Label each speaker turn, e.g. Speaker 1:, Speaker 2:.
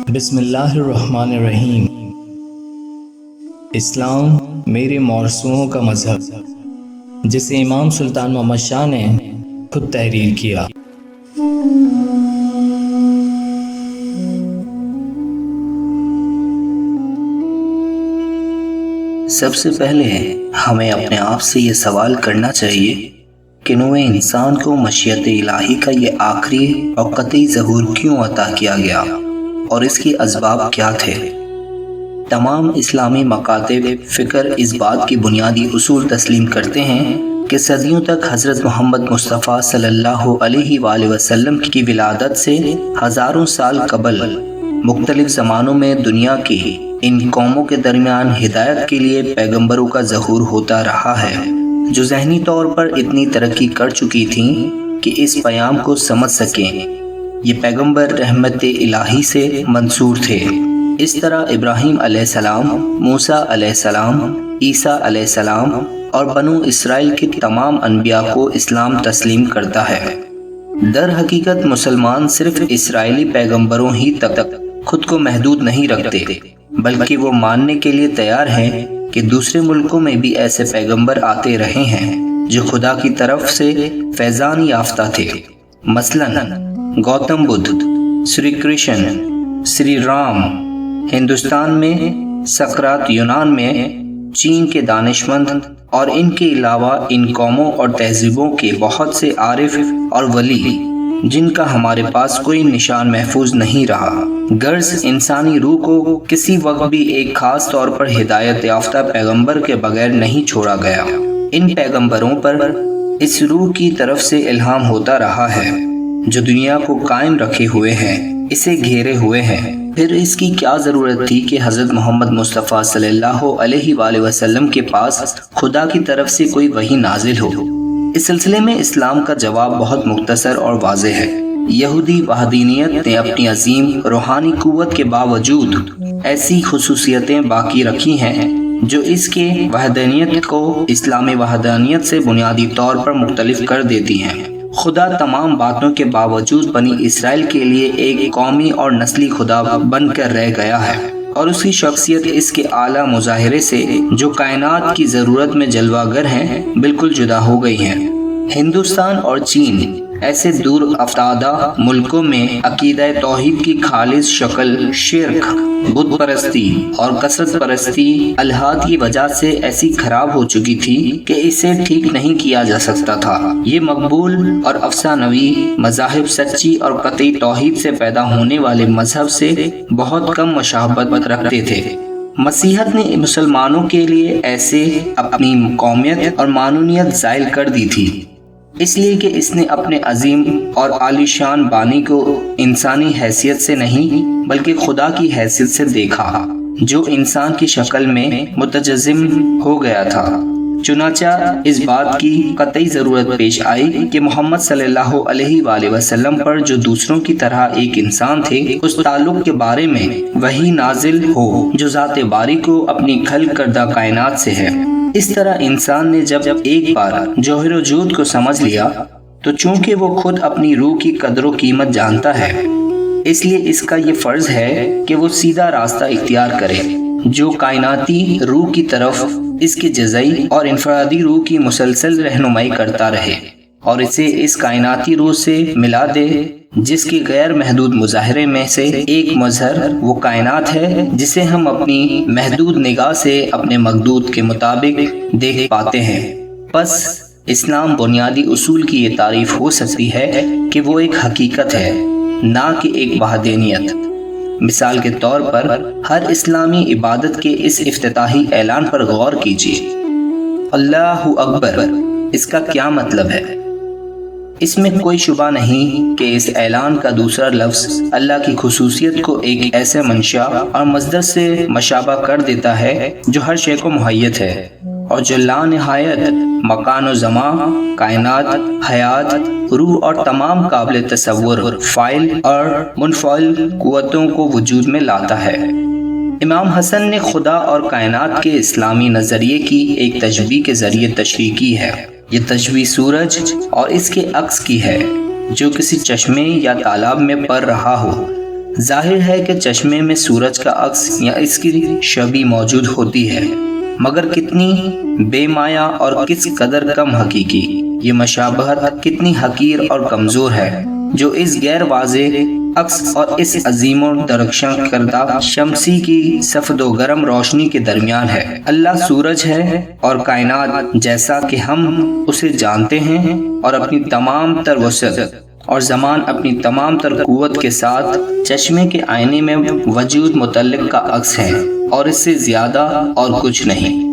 Speaker 1: بسم اللہ الرحمن الرحیم۔ اسلام میرے مورثوں کا مذہب، جسے امام سلطان محمد شاہ نے خود تحریر کیا۔
Speaker 2: سب سے پہلے ہمیں اپنے آپ سے یہ سوال کرنا چاہیے کہ نوع انسان کو مشیت الہی کا یہ آخری اور قطعی ظہور کیوں عطا کیا گیا اور اس کے اسباب کیا تھے۔ تمام اسلامی مکاتب فکر اس بات کی بنیادی اصول تسلیم کرتے ہیں کہ صدیوں تک حضرت محمد مصطفیٰ صلی اللہ علیہ وآلہ وسلم کی ولادت سے ہزاروں سال قبل مختلف زمانوں میں دنیا کی ان قوموں کے درمیان ہدایت کے لیے پیغمبروں کا ظہور ہوتا رہا ہے، جو ذہنی طور پر اتنی ترقی کر چکی تھیں کہ اس پیام کو سمجھ سکیں۔ یہ پیغمبر رحمت الہی سے منصور تھے۔ اس طرح ابراہیم علیہ السلام، موسیٰ علیہ السلام، عیسیٰ علیہ السلام اور بنو اسرائیل کے تمام انبیاء کو اسلام تسلیم کرتا ہے۔ در حقیقت مسلمان صرف اسرائیلی پیغمبروں ہی تک خود کو محدود نہیں رکھتے، بلکہ وہ ماننے کے لیے تیار ہیں کہ دوسرے ملکوں میں بھی ایسے پیغمبر آتے رہے ہیں جو خدا کی طرف سے فیضان یافتہ تھے۔ مثلاً گوتم بدھ، سری کرشن، سری رام ہندوستان میں، سقراط یونان میں، چین کے دانشمند اور ان کے علاوہ ان قوموں اور تہذیبوں کے بہت سے عارف اور ولی جن کا ہمارے پاس کوئی نشان محفوظ نہیں رہا۔ غرض انسانی روح کو کسی وقت بھی ایک خاص طور پر ہدایت یافتہ پیغمبر کے بغیر نہیں چھوڑا گیا۔ ان پیغمبروں پر اس روح کی طرف سے الہام ہوتا رہا ہے جو دنیا کو قائم رکھے ہوئے ہیں، اسے گھیرے ہوئے ہیں۔ پھر اس کی کیا ضرورت تھی کہ حضرت محمد مصطفیٰ صلی اللہ علیہ وآلہ وسلم کے پاس خدا کی طرف سے کوئی وحی نازل ہو؟ اس سلسلے میں اسلام کا جواب بہت مختصر اور واضح ہے۔ یہودی وحدانیت نے اپنی عظیم روحانی قوت کے باوجود ایسی خصوصیتیں باقی رکھی ہیں جو اس کے وحدانیت کو اسلامی وحدانیت سے بنیادی طور پر مختلف کر دیتی ہیں۔ خدا تمام باتوں کے باوجود بنی اسرائیل کے لیے ایک قومی اور نسلی خدا بن کر رہ گیا ہے، اور اس کی شخصیت اس کے اعلیٰ مظاہرے سے جو کائنات کی ضرورت میں جلوہ گر ہیں بالکل جدا ہو گئی ہیں۔ ہندوستان اور چین ایسے دور افتادہ ملکوں میں عقیدہ توحید کی خالص شکل شرک، بت پرستی اور کثرت پرستی الحاد کی وجہ سے ایسی خراب ہو چکی تھی کہ اسے ٹھیک نہیں کیا جا سکتا تھا۔ یہ مقبول اور افسانوی مذاہب سچی اور قطعی توحید سے پیدا ہونے والے مذہب سے بہت کم مشابہت رکھتے تھے۔ مسیحیت نے مسلمانوں کے لیے ایسے اپنی قومیت اور معنویت زائل کر دی تھی، اس لیے کہ اس نے اپنے عظیم اور عالیشان بانی کو انسانی حیثیت سے نہیں بلکہ خدا کی حیثیت سے دیکھا، جو انسان کی شکل میں متجسم ہو گیا تھا۔ چنانچہ اس بات کی قطعی ضرورت پیش آئی کہ محمد صلی اللہ علیہ وآلہ وسلم پر جو دوسروں کی طرح ایک انسان تھے، اس تعلق کے بارے میں وحی نازل ہو جو ذات باری کو اپنی خلق کردہ کائنات سے ہے۔ اس طرح انسان نے جب ایک بار جوہر وجود کو سمجھ لیا تو چونکہ وہ خود اپنی روح کی قدر و قیمت جانتا ہے، اس لیے اس کا یہ فرض ہے کہ وہ سیدھا راستہ اختیار کرے جو کائناتی روح کی طرف اس کے جزئی اور انفرادی روح کی مسلسل رہنمائی کرتا رہے اور اسے اس کائناتی روح سے ملا دے جس کے غیر محدود مظاہرے میں سے ایک مظہر وہ کائنات ہے جسے ہم اپنی محدود نگاہ سے اپنے مقدور کے مطابق دیکھ پاتے ہیں۔ بس اسلام بنیادی اصول کی یہ تعریف ہو سکتی ہے کہ وہ ایک حقیقت ہے، نہ کہ ایک وحدانیت۔ مثال کے طور پر ہر اسلامی عبادت کے اس افتتاحی اعلان پر غور کیجیے، اللہ اکبر۔ اس کا کیا مطلب ہے؟ اس میں کوئی شبہ نہیں کہ اس اعلان کا دوسرا لفظ اللہ کی خصوصیت کو ایک ایسے منشا اور مصدر سے مشابہ کر دیتا ہے جو ہر شے کو مہیت ہے اور جو لا نہایت مکان و زمان، کائنات، حیات، روح اور تمام قابل تصور فاعل اور منفعل قوتوں کو وجود میں لاتا ہے۔ امام حسن نے خدا اور کائنات کے اسلامی نظریے کی ایک تشبیہ کے ذریعے تشریح کی ہے۔ یہ تشبیہ سورج اور اس کے عکس کی ہے، جو کسی چشمے یا تالاب میں پڑ رہا ہو۔ ظاہر ہے کہ چشمے میں سورج کا عکس یا اس کی شبیہ موجود ہوتی ہے، مگر کتنی بے مایا اور کس قدر کم حقیقی۔ یہ مشابہت کتنی حقیر اور کمزور ہے جو اس غیر واضح عکس اور اس عظیم و درخشاں کردہ شمسی کی سفید و گرم روشنی کے درمیان ہے۔ اللہ سورج ہے اور کائنات جیسا کہ ہم اسے جانتے ہیں اور اپنی تمام تر وسعت اور زمان اپنی تمام تر قوت کے ساتھ چشمے کے آئینے میں وجود متعلق کا عکس ہے اور اس سے زیادہ اور کچھ نہیں۔